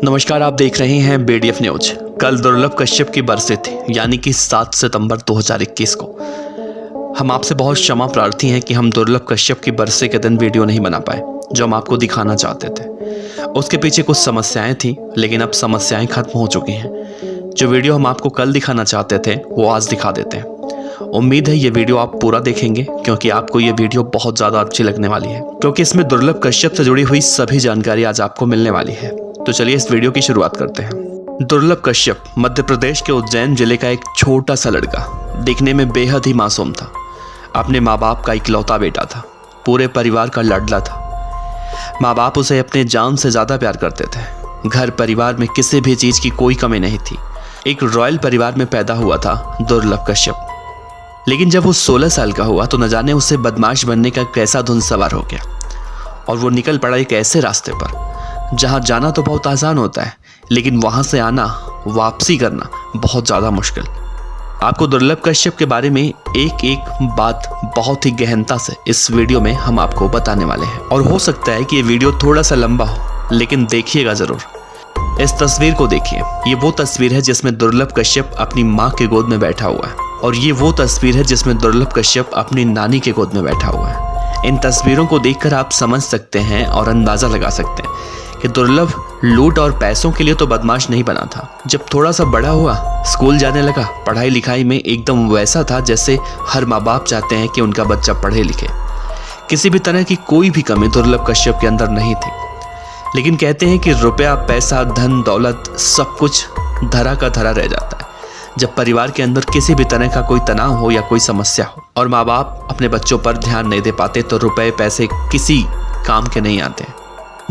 नमस्कार, आप देख रहे हैं BDF न्यूज। कल दुर्लभ कश्यप की बरसी थी, यानी कि 7 सितंबर 2021 को। हम आपसे बहुत क्षमा प्रार्थी हैं कि हम दुर्लभ कश्यप की बरसी के दिन वीडियो नहीं बना पाए, जो हम आपको दिखाना चाहते थे। उसके पीछे कुछ समस्याएं थी, लेकिन अब समस्याएं खत्म हो चुकी हैं। जो वीडियो हम आपको कल दिखाना चाहते थे वो आज दिखा देते हैं। उम्मीद है ये वीडियो आप पूरा देखेंगे, क्योंकि आपको ये वीडियो बहुत ज़्यादा अच्छी लगने वाली है, क्योंकि इसमें दुर्लभ कश्यप से जुड़ी हुई सभी जानकारी आज आपको मिलने वाली है। तो चलिए इस वीडियो की शुरुआत करते हैं। दुर्लभ कश्यप मध्य प्रदेश के उज्जैन जिले का एक छोटा सा लड़का, दिखने में बेहद ही मासूम था। अपने माँ बाप का इकलौता बेटा था, पूरे परिवार का लाडला था। माँ बाप उसे अपने जान से ज़्यादा प्यार करते थे। घर परिवार में किसी भी चीज़ की कोई कमी नहीं थी। एक रॉयल परिवार में पैदा हुआ था दुर्लभ कश्यप। लेकिन जब वो 16 साल का हुआ तो न जाने उसे बदमाश बनने का कैसा धुन सवार हो गया, और वो निकल पड़ा एक ऐसे रास्ते पर जहाँ जाना तो बहुत आसान होता है, लेकिन वहाँ से आना, वापसी करना बहुत ज़्यादा मुश्किल। आपको दुर्लभ कश्यप के बारे में एक एक बात बहुत ही गहनता से इस वीडियो में हम आपको बताने वाले हैं, और हो सकता है कि ये वीडियो थोड़ा सा लंबा हो, लेकिन देखिएगा ज़रूर। इस तस्वीर को देखिए। ये वो तस्वीर है जिसमें दुर्लभ कश्यप अपनी माँ के गोद में बैठा हुआ है, और ये वो तस्वीर है जिसमें दुर्लभ कश्यप अपनी नानी के गोद में बैठा हुआ है। इन तस्वीरों को देखकर आप समझ सकते हैं और अंदाज़ा लगा सकते हैं कि दुर्लभ लूट और पैसों के लिए तो बदमाश नहीं बना था। जब थोड़ा सा बड़ा हुआ, स्कूल जाने लगा, पढ़ाई लिखाई में एकदम वैसा था जैसे हर माँ बाप चाहते हैं कि उनका बच्चा पढ़े लिखे। किसी भी तरह की कोई भी कमी दुर्लभ कश्यप के अंदर नहीं थी। लेकिन कहते हैं कि रुपया, पैसा, धन दौलत सब कुछ धरा का धरा रह जाता है जब परिवार के अंदर किसी भी तरह का कोई तनाव हो या कोई समस्या हो, और माँ बाप अपने बच्चों पर ध्यान नहीं दे पाते तो रुपए पैसे किसी काम के नहीं आते।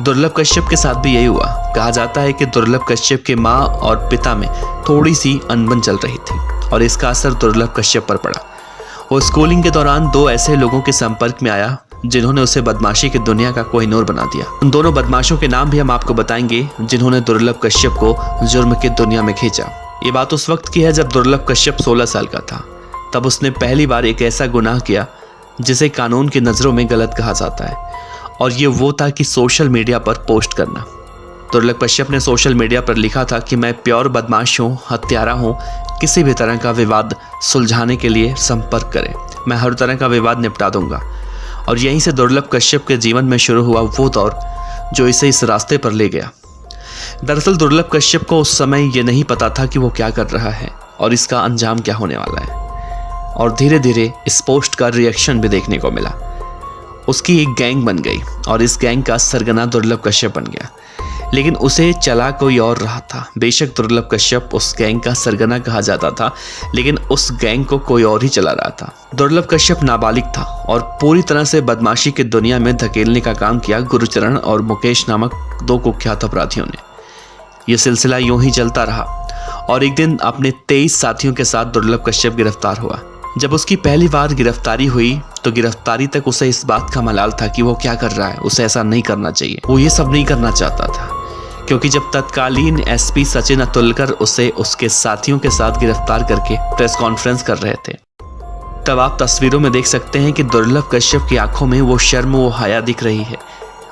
दुर्लभ कश्यप के साथ भी यही हुआ। कहा जाता है कि दुर्लभ कश्यप के माँ और पिता में थोड़ी सी अनबन चल रही थी, और इसका असर दुर्लभ कश्यप पर पड़ा। वो स्कूलिंग के दौरान दो ऐसे लोगों के संपर्क में आया जिन्होंने उसे बदमाशी की दुनिया का कोहिनूर बना दिया। उन दोनों बदमाशों के नाम भी हम आपको बताएंगे जिन्होंने दुर्लभ कश्यप को जुर्म की दुनिया में खींचा। ये बात उस वक्त की है जब दुर्लभ कश्यप 16 साल का था। तब उसने पहली बार एक ऐसा गुनाह किया जिसे कानून की नज़रों में गलत कहा जाता है, और ये वो था कि सोशल मीडिया पर पोस्ट करना। दुर्लभ कश्यप ने सोशल मीडिया पर लिखा था कि मैं प्योर बदमाश हूँ, हत्यारा हूँ, किसी भी तरह का विवाद सुलझाने के लिए संपर्क करें, मैं हर तरह का विवाद निपटा दूंगा। और यहीं से दुर्लभ कश्यप के जीवन में शुरू हुआ वो दौर जो इसे इस रास्ते पर ले गया। दरअसल दुर्लभ कश्यप को उस समय ये नहीं पता था कि वो क्या कर रहा है और इसका अंजाम क्या होने वाला है, और धीरे धीरे इस पोस्ट का रिएक्शन भी देखने को मिला। उसकी एक गैंग बन गई, और इस गैंग का सरगना दुर्लभ कश्यप बन गया। लेकिन उसे चला कोई और रहा था। बेशक दुर्लभ कश्यप उस गैंग का सरगना कहा जाता था, लेकिन उस गैंग को कोई और ही चला रहा था। दुर्लभ कश्यप नाबालिग था, और पूरी तरह से बदमाशी की दुनिया में धकेलने का काम किया गुरुचरण और मुकेश नामक दो कुख्यात अपराधियों ने। यह सिलसिला यूं ही चलता रहा, और एक दिन अपने 23 साथियों के साथ दुर्लभ कश्यप गिरफ्तार हुआ। जब उसकी पहली बार गिरफ्तारी हुई तो गिरफ्तारी तक उसे इस बात का मलाल था कि वो क्या कर रहा है, उसे ऐसा नहीं करना चाहिए। वो ये सब नहीं करना चाहता था, क्योंकि जब तत्कालीन SP सचिन अतुलकर उसे उसके साथियों के साथ गिरफ्तार करके प्रेस कॉन्फ्रेंस कर रहे थे, तब आप तस्वीरों में देख सकते हैं कि दुर्लभ कश्यप की आंखों में वो शर्म, वो हया दिख रही है।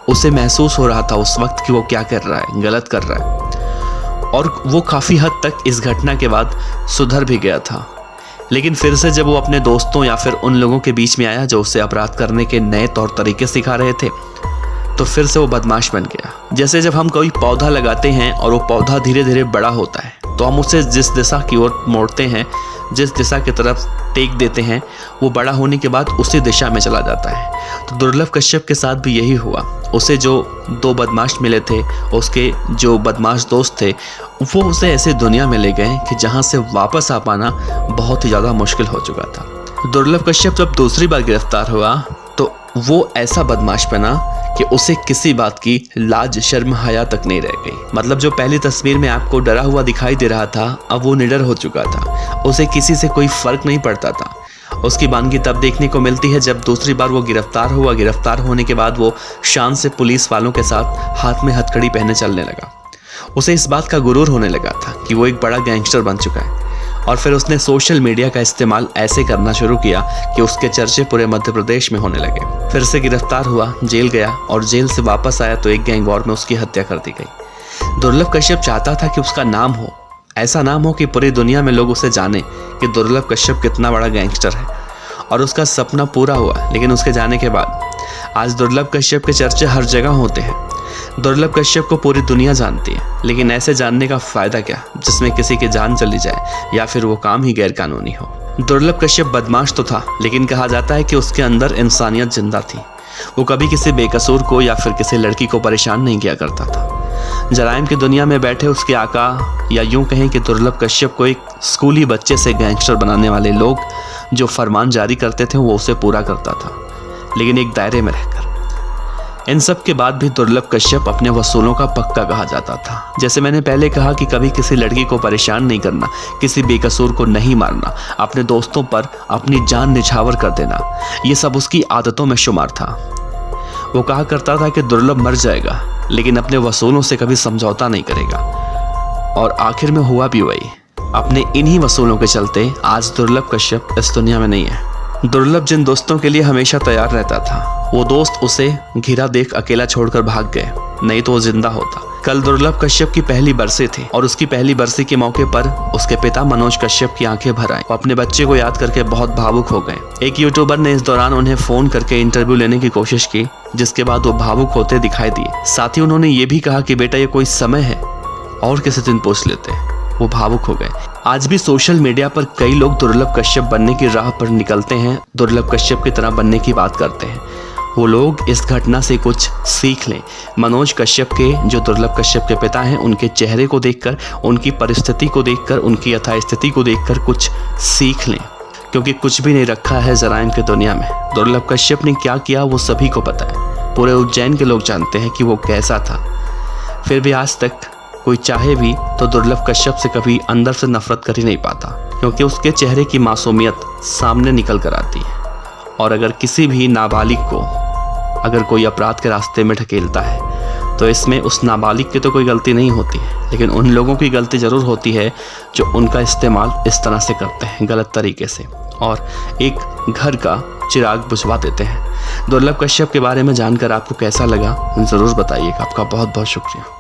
उसे महसूस हो रहा था उस वक्त कि वो क्या कर रहा है, गलत कर रहा है, और वो काफ़ी हद तक इस घटना के बाद सुधर भी गया था। लेकिन फिर से जब वो अपने दोस्तों या फिर उन लोगों के बीच में आया जो उसे अपराध करने के नए तौर तरीके सिखा रहे थे, तो फिर से वो बदमाश बन गया। जैसे जब हम कोई पौधा लगाते हैं और वो पौधा धीरे धीरे बड़ा होता है, तो हम उसे जिस दिशा की ओर मोड़ते हैं, जिस दिशा की तरफ टेक देते हैं, वो बड़ा होने के बाद उसी दिशा में चला जाता है। तो दुर्लभ कश्यप के साथ भी यही हुआ। उसे जो दो बदमाश मिले थे, उसके जो बदमाश दोस्त थे, वो उसे ऐसे दुनिया में ले गए कि जहाँ से वापस आ पाना बहुत ही ज़्यादा मुश्किल हो चुका था। दुर्लभ कश्यप जब दूसरी बार गिरफ्तार हुआ तो वो ऐसा बदमाश बना कि उसे किसी बात की लाज, शर्म, हया तक नहीं रह गई। मतलब जो पहली तस्वीर में आपको डरा हुआ दिखाई दे रहा था, अब वो निडर हो चुका था। उसे किसी से कोई फर्क नहीं पड़ता था। उसकी वानगी तब देखने को मिलती है जब दूसरी बार वो गिरफ्तार हुआ। गिरफ्तार होने के बाद वो शान से पुलिस वालों के साथ हाथ में हथकड़ी पहने चलने लगा। उसे इस बात का गुरूर होने लगा था कि वो एक बड़ा गैंगस्टर बन चुका है, और फिर उसने सोशल मीडिया का इस्तेमाल ऐसे करना शुरू किया कि उसके चर्चे पूरे मध्य प्रदेश में होने लगे। फिर से गिरफ्तार हुआ, जेल गया, और जेल से वापस आया तो एक गैंग वॉर में उसकी हत्या कर दी गई। दुर्लभ कश्यप चाहता था कि उसका नाम हो, ऐसा नाम हो कि पूरी दुनिया में लोग उसे जाने कि दुर्लभ कश्यप कितना बड़ा गैंगस्टर है। और उसका सपना पूरा हुआ। लेकिन उसके जाने के बाद आज दुर्लभ कश्यप के चर्चे हर जगह होते हैं। दुर्लभ कश्यप को पूरी दुनिया जानती है, लेकिन ऐसे जानने का फ़ायदा क्या जिसमें किसी की जान चली जाए या फिर वो काम ही गैरकानूनी हो। दुर्लभ कश्यप बदमाश तो था, लेकिन कहा जाता है कि उसके अंदर इंसानियत जिंदा थी। वो कभी किसी बेकसूर को या फिर किसी लड़की को परेशान नहीं किया करता था। जराइम की दुनिया में बैठे उसके आका, या यूं कहें कि दुर्लभ कश्यप को एक स्कूली बच्चे से गैंगस्टर बनाने वाले लोग जो फरमान जारी करते थे वो उसे पूरा करता था, लेकिन एक दायरे में रहकर। इन सब के बाद भी दुर्लभ कश्यप अपने वसूलों का पक्का कहा जाता था। जैसे मैंने पहले कहा कि कभी किसी लड़की को परेशान नहीं करना, किसी बेकसूर को नहीं मारना, अपने दोस्तों पर अपनी जान निछावर कर देना, ये सब उसकी आदतों में शुमार था। वो कहा करता था कि दुर्लभ मर जाएगा, लेकिन अपने वसूलों से कभी समझौता नहीं करेगा। और आखिर में हुआ भी वही। अपने इन्हीं वसूलों के चलते आज दुर्लभ कश्यप इस दुनिया में नहीं है। दुर्लभ जिन दोस्तों के लिए हमेशा तैयार रहता था, वो दोस्त उसे घिरा देख अकेला छोड़कर भाग गए, नहीं तो वो जिंदा होता। कल दुर्लभ कश्यप की पहली बरसी थी और उसकी पहली बरसी के मौके पर उसके पिता मनोज कश्यप की आंखें भर आईं। वो अपने बच्चे को याद करके बहुत भावुक हो गए। एक यूट्यूबर ने इस दौरान उन्हें फोन करके इंटरव्यू लेने की कोशिश की, जिसके बाद वो भावुक होते दिखाई दिए। साथ ही उन्होंने ये भी कहा कि बेटा ये कोई समय है और किसी दिन पूछ लेते। वो भावुक हो गए। आज भी सोशल मीडिया पर कई लोग दुर्लभ कश्यप बनने की राह पर निकलते हैं, दुर्लभ कश्यप की तरह बनने की बात करते हैं। वो लोग इस घटना से कुछ सीख लें। मनोज कश्यप के, जो दुर्लभ कश्यप के पिता हैं, उनके चेहरे को देखकर, उनकी परिस्थिति को देखकर, उनकी यथास्थिति को देखकर कुछ सीख लें, क्योंकि कुछ भी नहीं रखा है जराइम की दुनिया में। दुर्लभ कश्यप ने क्या किया वो सभी को पता है। पूरे उज्जैन के लोग जानते हैं कि वो कैसा था। फिर भी आज तक कोई चाहे भी तो दुर्लभ कश्यप से कभी अंदर से नफरत कर ही नहीं पाता, क्योंकि उसके चेहरे की मासूमियत सामने निकल कर आती है। और अगर किसी भी नाबालिग को अगर कोई अपराध के रास्ते में ढकेलता है तो इसमें उस नाबालिग की तो कोई गलती नहीं होती है, लेकिन उन लोगों की गलती ज़रूर होती है जो उनका इस्तेमाल इस तरह से करते हैं, गलत तरीके से, और एक घर का चिराग बुझवा देते हैं। दुर्लभ कश्यप के बारे में जानकर आपको कैसा लगा ज़रूर बताइएगा। आपका बहुत बहुत शुक्रिया।